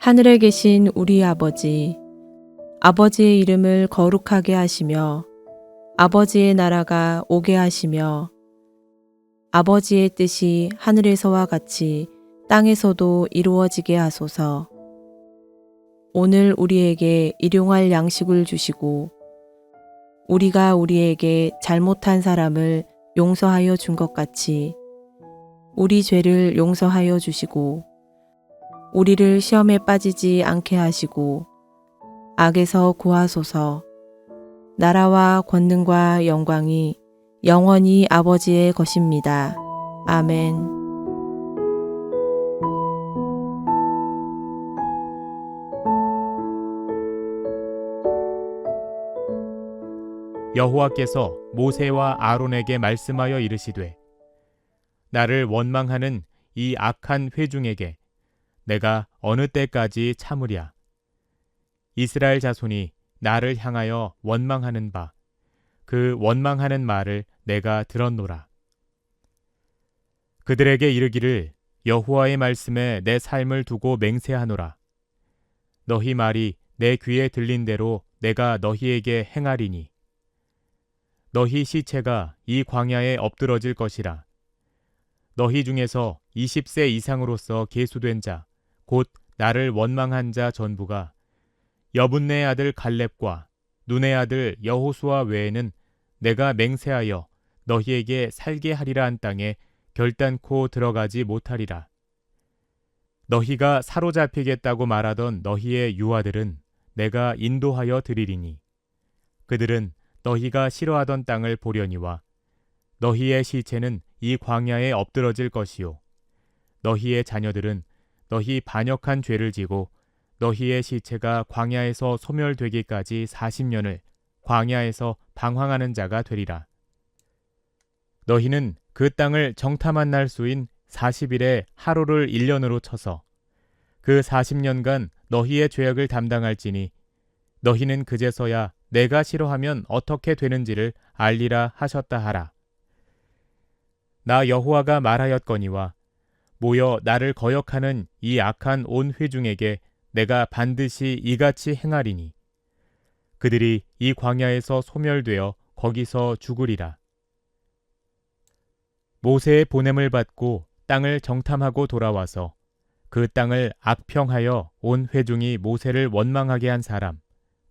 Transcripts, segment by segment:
하늘에 계신 우리 아버지, 아버지의 이름을 거룩하게 하시며 아버지의 나라가 오게 하시며 아버지의 뜻이 하늘에서와 같이 땅에서도 이루어지게 하소서. 오늘 우리에게 일용할 양식을 주시고 우리가 우리에게 잘못한 사람을 용서하여 준 것 같이 우리 죄를 용서하여 주시고 우리를 시험에 빠지지 않게 하시고 악에서 구하소서. 나라와 권능과 영광이 영원히 아버지의 것입니다. 아멘. 여호와께서 모세와 아론에게 말씀하여 이르시되 나를 원망하는 이 악한 회중에게 내가 어느 때까지 참으랴. 이스라엘 자손이 나를 향하여 원망하는 바 그 원망하는 말을 내가 들었노라. 그들에게 이르기를 여호와의 말씀에 내 삶을 두고 맹세하노라. 너희 말이 내 귀에 들린 대로 내가 너희에게 행하리니 너희 시체가 이 광야에 엎드러질 것이라. 너희 중에서 20세 이상으로서 계수된 자 곧 나를 원망한 자 전부가 여분네의 아들 갈렙과 눈의 아들 여호수아 외에는 내가 맹세하여 너희에게 살게 하리라 한 땅에 결단코 들어가지 못하리라. 너희가 사로잡히겠다고 말하던 너희의 유아들은 내가 인도하여 드리리니 그들은 너희가 싫어하던 땅을 보려니와 너희의 시체는 이 광야에 엎드러질 것이요 너희의 자녀들은 너희 반역한 죄를 지고 너희의 시체가 광야에서 소멸되기까지 40년을 광야에서 방황하는 자가 되리라. 너희는 그 땅을 정탐한 날 수인 40일에 하루를 1년으로 쳐서 그 40년간 너희의 죄악을 담당할지니 너희는 그제서야 내가 싫어하면 어떻게 되는지를 알리라 하셨다 하라. 나 여호와가 말하였거니와 모여 나를 거역하는 이 악한 온 회중에게 내가 반드시 이같이 행하리니 그들이 이 광야에서 소멸되어 거기서 죽으리라. 모세의 보냄을 받고 땅을 정탐하고 돌아와서 그 땅을 악평하여 온 회중이 모세를 원망하게 한 사람,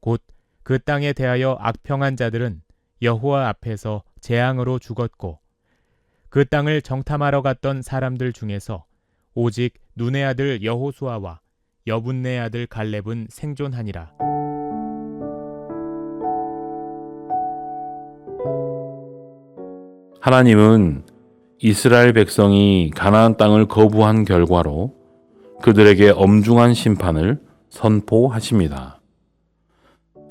곧 그 땅에 대하여 악평한 자들은 여호와 앞에서 재앙으로 죽었고 그 땅을 정탐하러 갔던 사람들 중에서 오직 눈의 아들 여호수아와 여분네 아들 갈렙은 생존하니라. 하나님은 이스라엘 백성이 가나안 땅을 거부한 결과로 그들에게 엄중한 심판을 선포하십니다.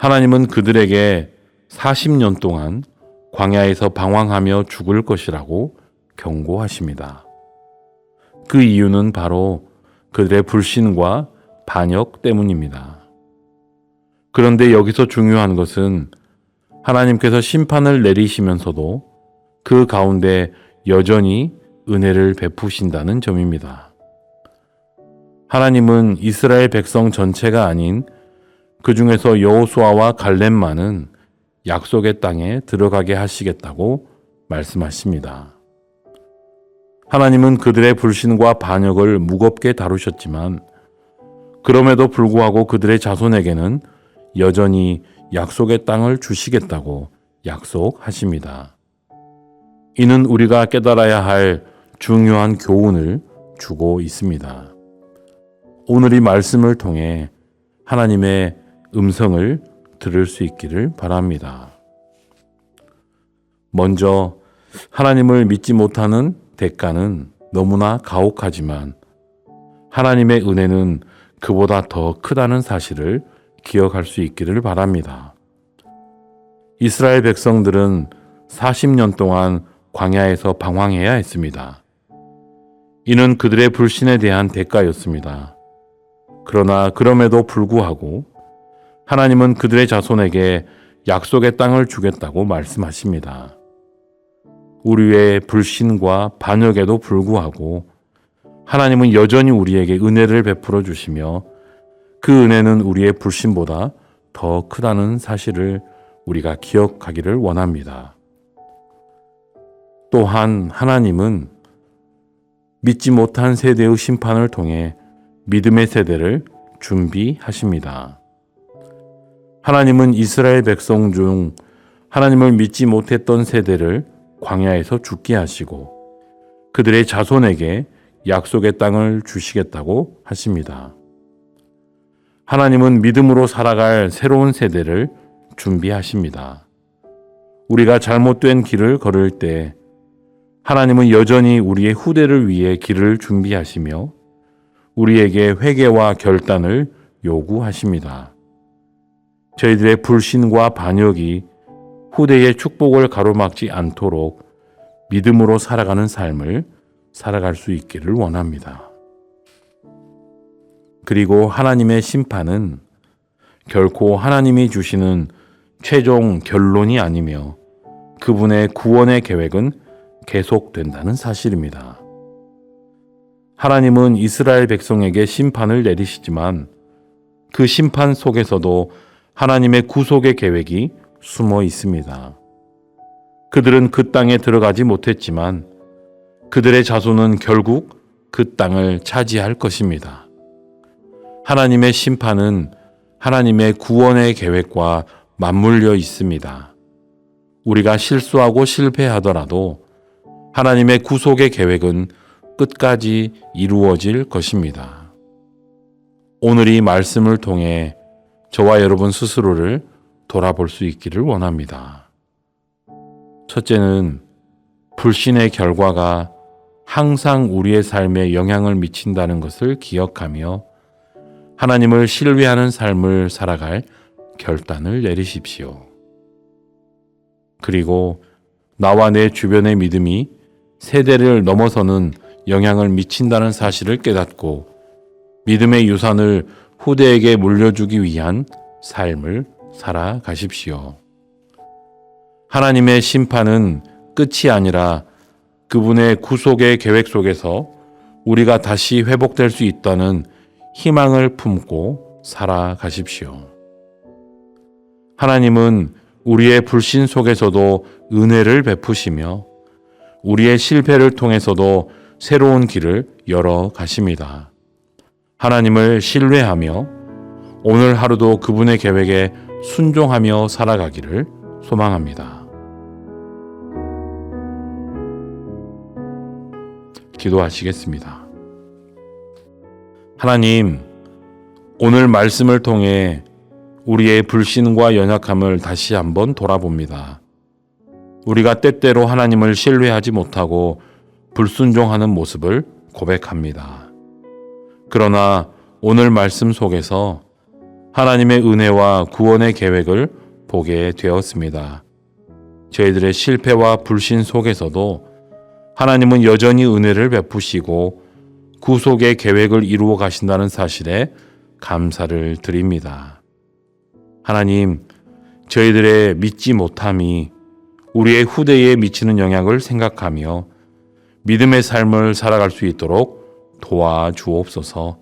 하나님은 그들에게 40년 동안 광야에서 방황하며 죽을 것이라고 경고하십니다. 그 이유는 바로 그들의 불신과 반역 때문입니다. 그런데 여기서 중요한 것은 하나님께서 심판을 내리시면서도 그 가운데 여전히 은혜를 베푸신다는 점입니다. 하나님은 이스라엘 백성 전체가 아닌 그 중에서 여호수아와 갈렙만은 약속의 땅에 들어가게 하시겠다고 말씀하십니다. 하나님은 그들의 불신과 반역을 무겁게 다루셨지만 그럼에도 불구하고 그들의 자손에게는 여전히 약속의 땅을 주시겠다고 약속하십니다. 이는 우리가 깨달아야 할 중요한 교훈을 주고 있습니다. 오늘 이 말씀을 통해 하나님의 음성을 들을 수 있기를 바랍니다. 먼저 하나님을 믿지 못하는 대가는 너무나 가혹하지만 하나님의 은혜는 그보다 더 크다는 사실을 기억할 수 있기를 바랍니다. 이스라엘 백성들은 40년 동안 광야에서 방황해야 했습니다. 이는 그들의 불신에 대한 대가였습니다. 그러나 그럼에도 불구하고 하나님은 그들의 자손에게 약속의 땅을 주겠다고 말씀하십니다. 우리의 불신과 반역에도 불구하고 하나님은 여전히 우리에게 은혜를 베풀어 주시며 그 은혜는 우리의 불신보다 더 크다는 사실을 우리가 기억하기를 원합니다. 또한 하나님은 믿지 못한 세대의 심판을 통해 믿음의 세대를 준비하십니다. 하나님은 이스라엘 백성 중 하나님을 믿지 못했던 세대를 광야에서 죽게 하시고 그들의 자손에게 약속의 땅을 주시겠다고 하십니다. 하나님은 믿음으로 살아갈 새로운 세대를 준비하십니다. 우리가 잘못된 길을 걸을 때 하나님은 여전히 우리의 후대를 위해 길을 준비하시며 우리에게 회개와 결단을 요구하십니다. 저희들의 불신과 반역이 후대의 축복을 가로막지 않도록 믿음으로 살아가는 삶을 살아갈 수 있기를 원합니다. 그리고 하나님의 심판은 결코 하나님이 주시는 최종 결론이 아니며 그분의 구원의 계획은 계속된다는 사실입니다. 하나님은 이스라엘 백성에게 심판을 내리시지만 그 심판 속에서도 하나님의 구속의 계획이 숨어 있습니다. 그들은 그 땅에 들어가지 못했지만 그들의 자손은 결국 그 땅을 차지할 것입니다. 하나님의 심판은 하나님의 구원의 계획과 맞물려 있습니다. 우리가 실수하고 실패하더라도 하나님의 구속의 계획은 끝까지 이루어질 것입니다. 오늘 이 말씀을 통해 저와 여러분 스스로를 돌아볼 수 있기를 원합니다. 첫째는 불신의 결과가 항상 우리의 삶에 영향을 미친다는 것을 기억하며 하나님을 신뢰하는 삶을 살아갈 결단을 내리십시오. 그리고 나와 내 주변의 믿음이 세대를 넘어서는 영향을 미친다는 사실을 깨닫고 믿음의 유산을 후대에게 물려주기 위한 삶을 살아가십시오. 하나님의 심판은 끝이 아니라 그분의 구속의 계획 속에서 우리가 다시 회복될 수 있다는 희망을 품고 살아가십시오. 하나님은 우리의 불신 속에서도 은혜를 베푸시며 우리의 실패를 통해서도 새로운 길을 열어 가십니다. 하나님을 신뢰하며 오늘 하루도 그분의 계획에 순종하며 살아가기를 소망합니다. 기도하시겠습니다. 하나님, 오늘 말씀을 통해 우리의 불신과 연약함을 다시 한번 돌아봅니다. 우리가 때때로 하나님을 신뢰하지 못하고 불순종하는 모습을 고백합니다. 그러나 오늘 말씀 속에서 하나님의 은혜와 구원의 계획을 보게 되었습니다. 저희들의 실패와 불신 속에서도 하나님은 여전히 은혜를 베푸시고 구속의 계획을 이루어 가신다는 사실에 감사를 드립니다. 하나님, 저희들의 믿지 못함이 우리의 후대에 미치는 영향을 생각하며 믿음의 삶을 살아갈 수 있도록 도와주옵소서.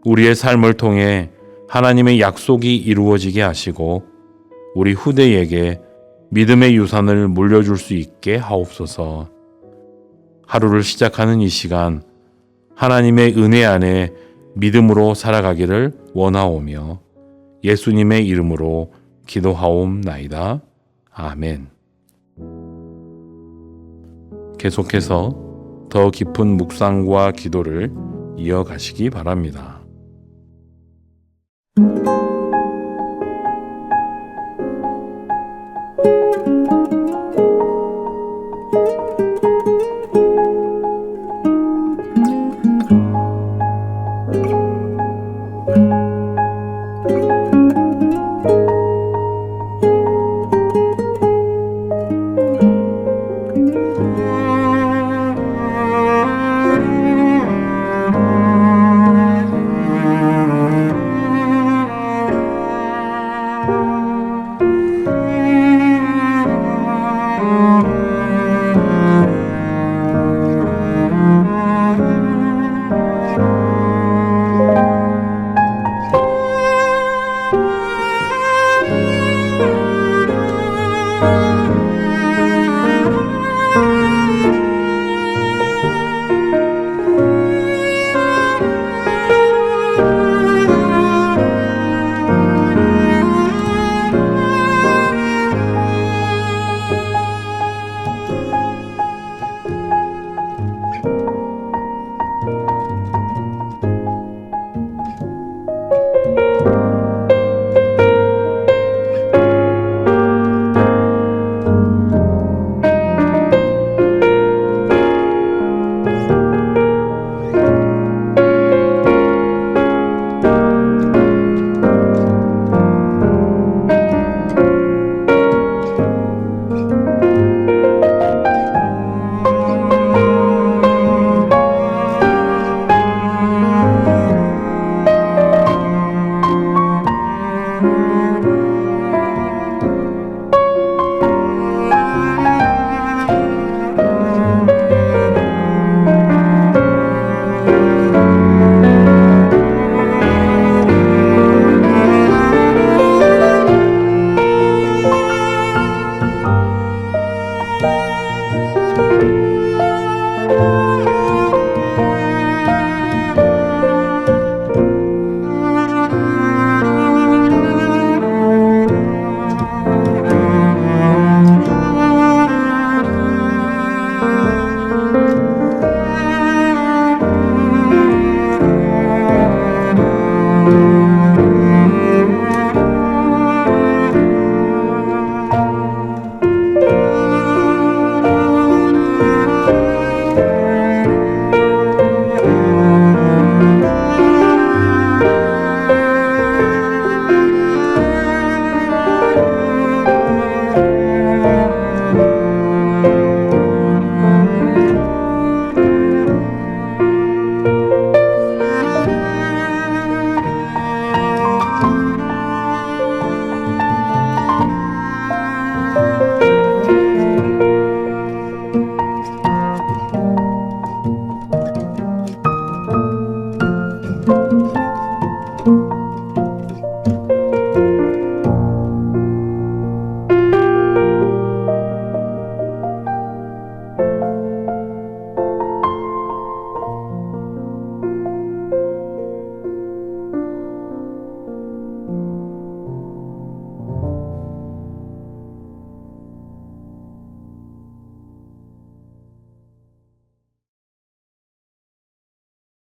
우리의 삶을 통해 하나님의 약속이 이루어지게 하시고 우리 후대에게 믿음의 유산을 물려줄 수 있게 하옵소서. 하루를 시작하는 이 시간 하나님의 은혜 안에 믿음으로 살아가기를 원하오며 예수님의 이름으로 기도하옵나이다. 아멘. 계속해서 더 깊은 묵상과 기도를 이어가시기 바랍니다.